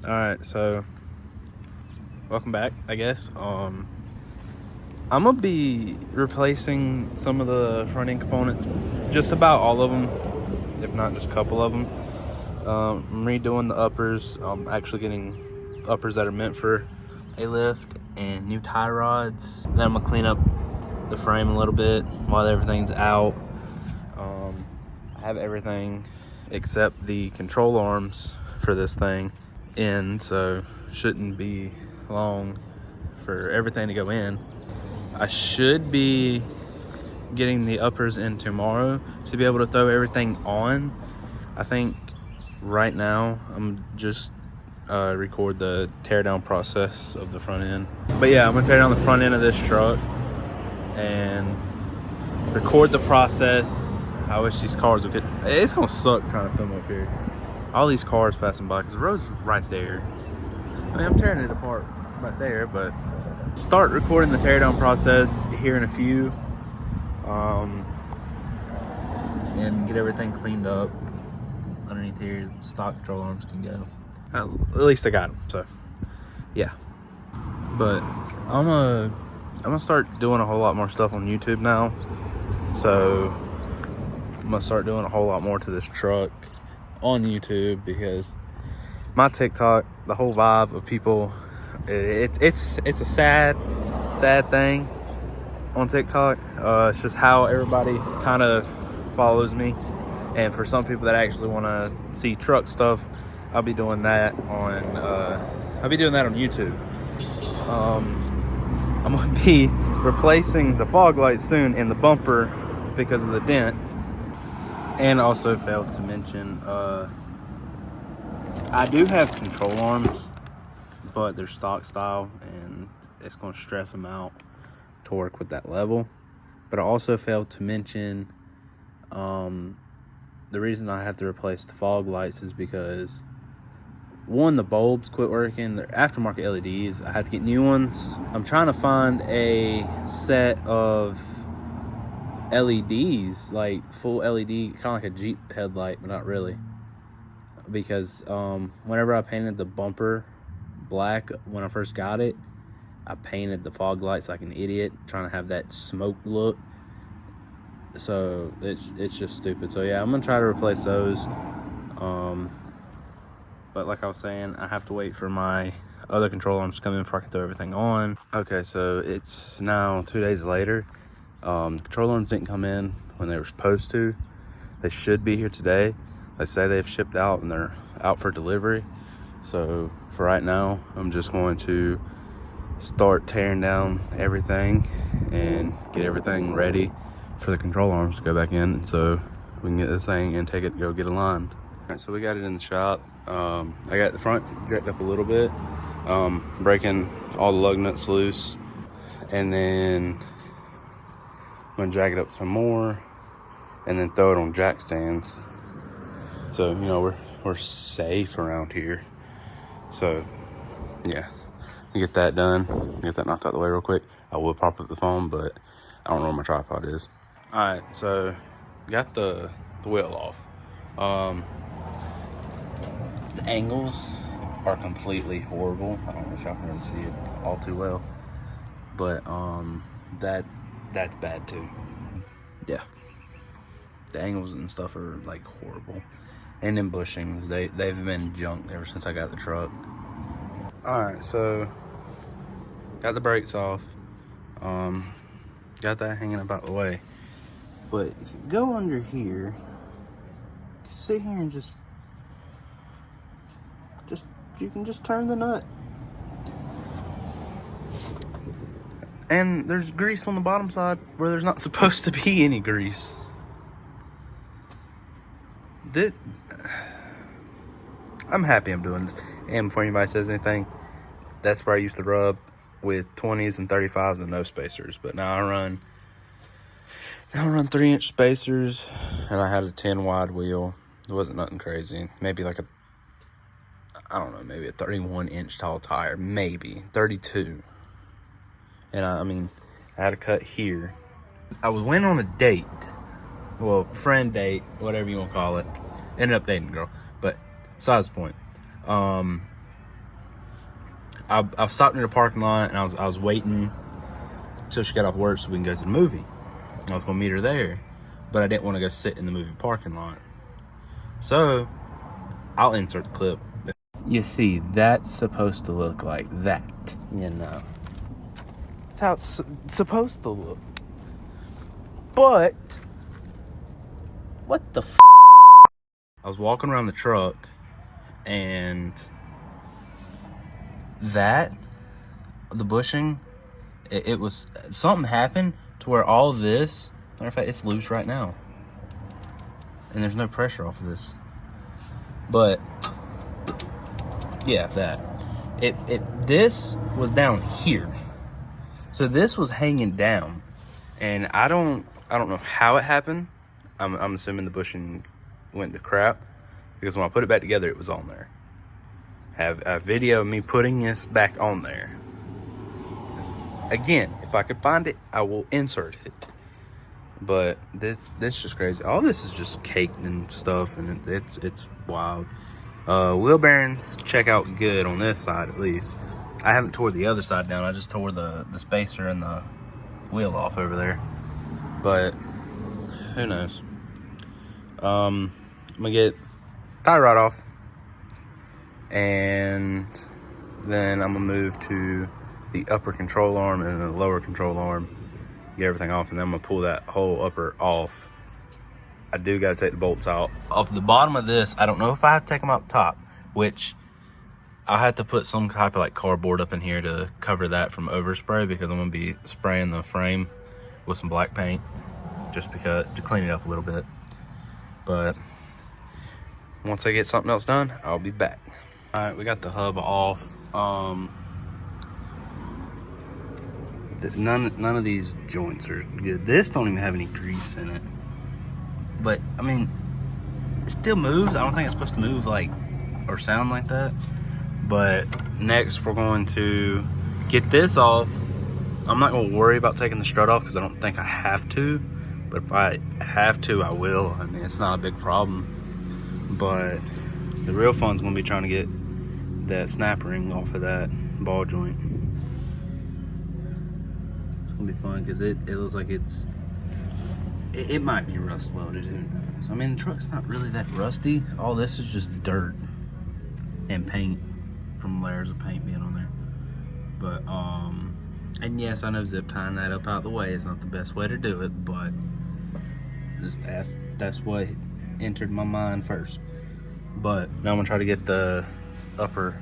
All right, so welcome back, I guess. I'm gonna be replacing some of the front end components, just about all of them, if not just a couple of them. I'm redoing the uppers. I'm actually getting uppers that are meant for a lift and new tie rods. Then I'm gonna clean up the frame a little bit while everything's out. I have everything except the control arms for this thing in, so shouldn't be long for everything to go in. I should be getting the uppers in tomorrow to be able to throw everything on. I think right now I'm just record the tear down process of the front end. But yeah, I'm gonna tear down the front end of this truck and record the process. I wish these cars would get, it's gonna suck trying to film up here. All these cars passing by because the road's right there. I mean, I'm tearing it apart right there, but start recording the teardown process here in a few, and get everything cleaned up underneath here. Stock control arms can go. At least I got them, so yeah. But I'm gonna start doing a whole lot more stuff on YouTube now. So I'm gonna start doing a whole lot more to this truck on YouTube, because my TikTok, the whole vibe of people, it's a sad thing on TikTok. It's just how everybody kind of follows me, and for some people that actually want to see truck stuff, I'll be doing that on YouTube. I'm gonna be replacing the fog lights soon in the bumper because of the dent. And also failed to mention, I do have control arms, but they're stock style and it's going to stress them out to work with that level. But I also failed to mention, the reason I have to replace the fog lights is because, one, the bulbs quit working. They're aftermarket LEDs. I had to get new ones. I'm trying to find a set of LEDs, like full LED, kind of like a Jeep headlight, but not really. Because whenever I painted the bumper black when I first got it, I painted the fog lights like an idiot, trying to have that smoke look. So it's just stupid. So yeah, I'm gonna try to replace those. But like I was saying, I have to wait for my other control arms to come in before I can throw everything on. Okay, so it's now 2 days later. Control arms didn't come in when they were supposed to. They should be here today. They say they've shipped out and they're out for delivery. So for right now, I'm just going to start tearing down everything and get everything ready for the control arms to go back in, and so we can get this thing and take it, go get aligned. All right, so we got it in the shop. I got the front jacked up a little bit, breaking all the lug nuts loose, and then I'm gonna jack it up some more and then throw it on jack stands. So, you know, we're safe around here. So, yeah, get that done, get that knocked out of the way real quick. I will pop up the phone, but I don't know where my tripod is. All right, so got the wheel off. The angles are completely horrible. I don't know if y'all can really see it all too well, but that's bad too. Yeah, the angles and stuff are like horrible. And then bushings, they've been junk ever since I got the truck. All right, so got the brakes off. Got that hanging about the way. But if you go under here, sit here and just you can just turn the nut. And there's grease on the bottom side where there's not supposed to be any grease. I'm happy I'm doing this. And before anybody says anything, that's where I used to rub with 20s and 35s and no spacers. But now I run 3-inch spacers, and I had a 10 wide wheel. It wasn't nothing crazy. Maybe like maybe a 31-inch tall tire, maybe 32. And I had a cut here. I was went on a date, well, friend date, whatever you want to call it. Ended up dating a girl, but besides the point. I stopped in the parking lot, and I was waiting till she got off work so we can go to the movie. I was gonna meet her there, but I didn't want to go sit in the movie parking lot. So I'll insert the clip. You see, that's supposed to look like that, you know. That's how it's supposed to look. But what the I was walking around the truck, and the bushing, it was, something happened to where all this, matter of fact, it's loose right now. And there's no pressure off of this. But yeah, this was down here. So this was hanging down. And I don't know how it happened. I'm assuming the bushing went to crap, because when I put it back together, it was on there. Have a video of me putting this back on there. Again, if I could find it, I will insert it. But this is just crazy. All this is just caked and stuff, and it's wild. Wheel bearings check out good on this side, at least. I haven't tore the other side down. I just tore the spacer and the wheel off over there. But who knows? I'm gonna get tie rod off, and then I'm gonna move to the upper control arm and the lower control arm, get everything off, and then I'm gonna pull that whole upper off. I do gotta take the bolts out. Off the bottom of this, I don't know if I have to take them out the top, which I have to put some type of like cardboard up in here to cover that from overspray, because I'm gonna be spraying the frame with some black paint, just because, to clean it up a little bit. But once I get something else done, I'll be back. All right, we got the hub off. None of these joints are good. This don't even have any grease in it. But I mean, it still moves. I don't think it's supposed to move like or sound like that. But next we're going to get this off. I'm not gonna worry about taking the strut off because I don't think I have to. But if I have to, I will. I mean, it's not a big problem. But the real fun's gonna be trying to get that snap ring off of that ball joint. It's gonna be fun because it looks like it might be rust welded. Who knows? I mean, the truck's not really that rusty. All this is just dirt and paint from layers of paint being on there. But and yes, I know zip tying that up out the way is not the best way to do it, but that's what entered my mind first. But now I'm gonna try to get the upper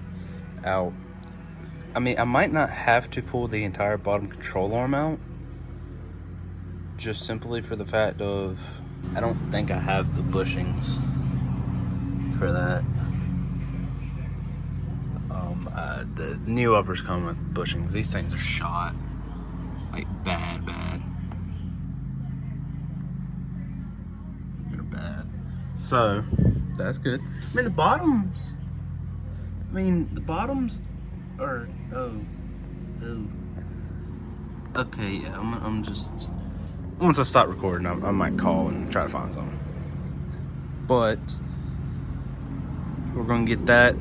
out. I mean, I might not have to pull the entire bottom control arm out, just simply for the fact of I don't think I have the bushings for that. The new uppers come with bushings. These things are shot like bad. They're bad. So that's good. I mean, the bottoms are okay. Yeah, I'm just, once I stop recording, I might call and try to find something. But we're gonna get that.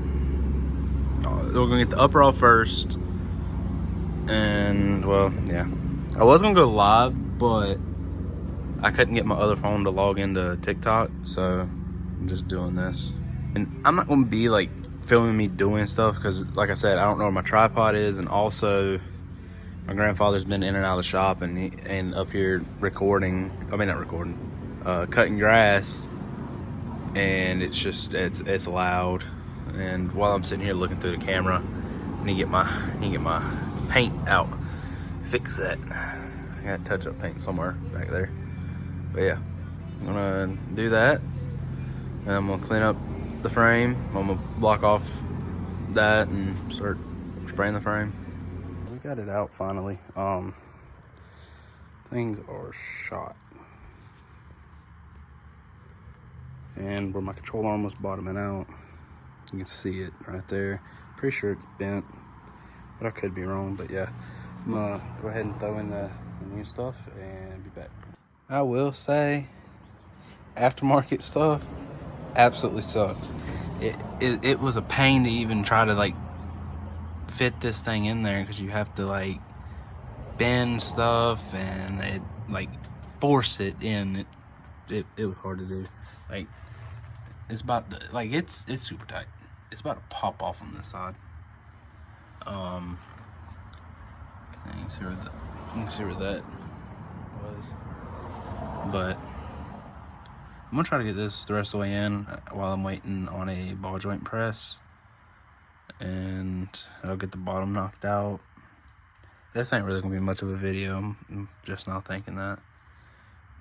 We're gonna get the upper off first, and well, yeah. I was gonna go live, but I couldn't get my other phone to log into TikTok, so I'm just doing this. And I'm not gonna be like filming me doing stuff because, like I said, I don't know where my tripod is, and also my grandfather's been in and out of the shop and up here recording. I mean, not recording, cutting grass, and it's just it's loud. And while I'm sitting here looking through the camera, I need to get my paint out, fix that. I got touch-up paint somewhere back there. But yeah, I'm gonna do that, and I'm gonna clean up the frame. I'm gonna block off that and start spraying the frame. We got it out finally. Things are shot, and where my control arm was bottoming out, you can see it right there. Pretty sure it's bent, but I could be wrong. But yeah, I'm gonna go ahead and throw in the new stuff and be back. I will say, aftermarket stuff absolutely sucks. It was a pain to even try to like fit this thing in there because you have to like bend stuff and it like force it in. It was hard to do. Like it's about to, like it's super tight. It's about to pop off on this side. You can see where that was. But I'm gonna try to get this the rest of the way in while I'm waiting on a ball joint press, and I'll get the bottom knocked out. This ain't really gonna be much of a video. I'm just now thinking that.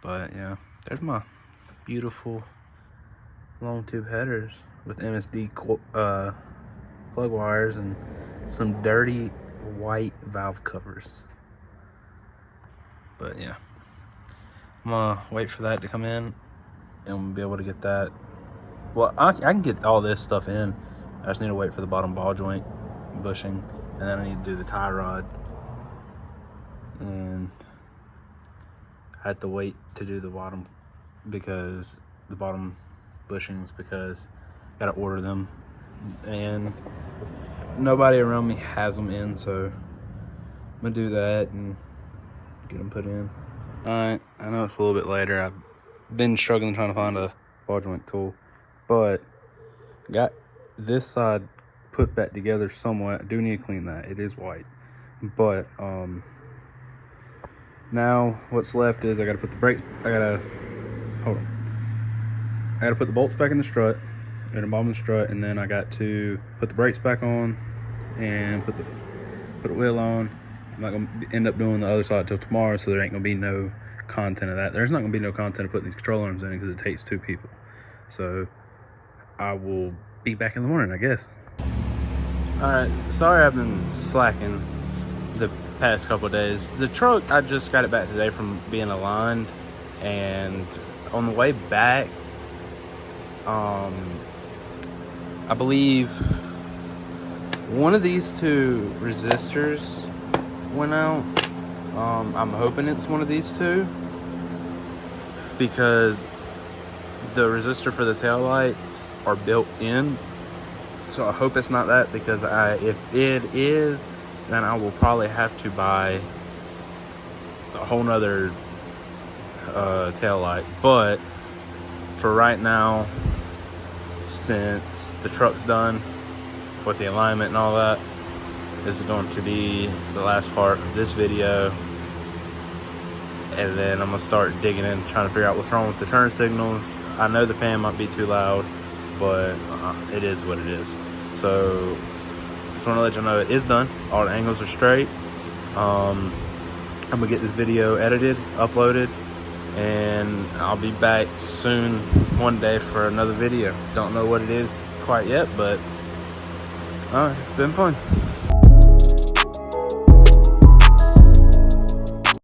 But yeah, there's my beautiful long tube headers with MSD plug wires and some dirty white valve covers. But yeah, I'm gonna wait for that to come in and be able to get that. Well, I can get all this stuff in. I just need to wait for the bottom ball joint bushing, and then I need to do the tie rod. And I had to wait to do the bottom because the bottom bushings, because I gotta order them, and nobody around me has them in, so I'm gonna do that and get them put in. Alright, I know it's a little bit later. I've been struggling trying to find a ball joint tool, but got this side put back together somewhat. I do need to clean that. It is white, but now what's left is I gotta put the brakes. I gotta put the bolts back in the strut, in the bottom of the strut, and then I got to put the brakes back on and put the wheel on. I'm not gonna end up doing the other side till tomorrow, so there ain't gonna be no content of that. There's not gonna be no content of putting these control arms in because it takes 2 people. So I will be back in the morning, I guess. Alright, sorry I've been slacking the past couple of days. The truck, I just got it back today from being aligned, and on the way back, I believe one of these 2 resistors went out. I'm hoping it's one of these 2 because the resistor for the taillights are built in. So I hope it's not that, because if it is, then I will probably have to buy a whole nother taillight. But for right now, since the truck's done with the alignment and all that, this is going to be the last part of this video, and then I'm gonna start digging in, trying to figure out what's wrong with the turn signals. I know the fan might be too loud, but it is what it is. So just want to let you know it is done. All the angles are straight. I'm gonna get this video edited, uploaded, and I'll be back soon one day for another video. Don't know what it is quite yet, but it's been fun.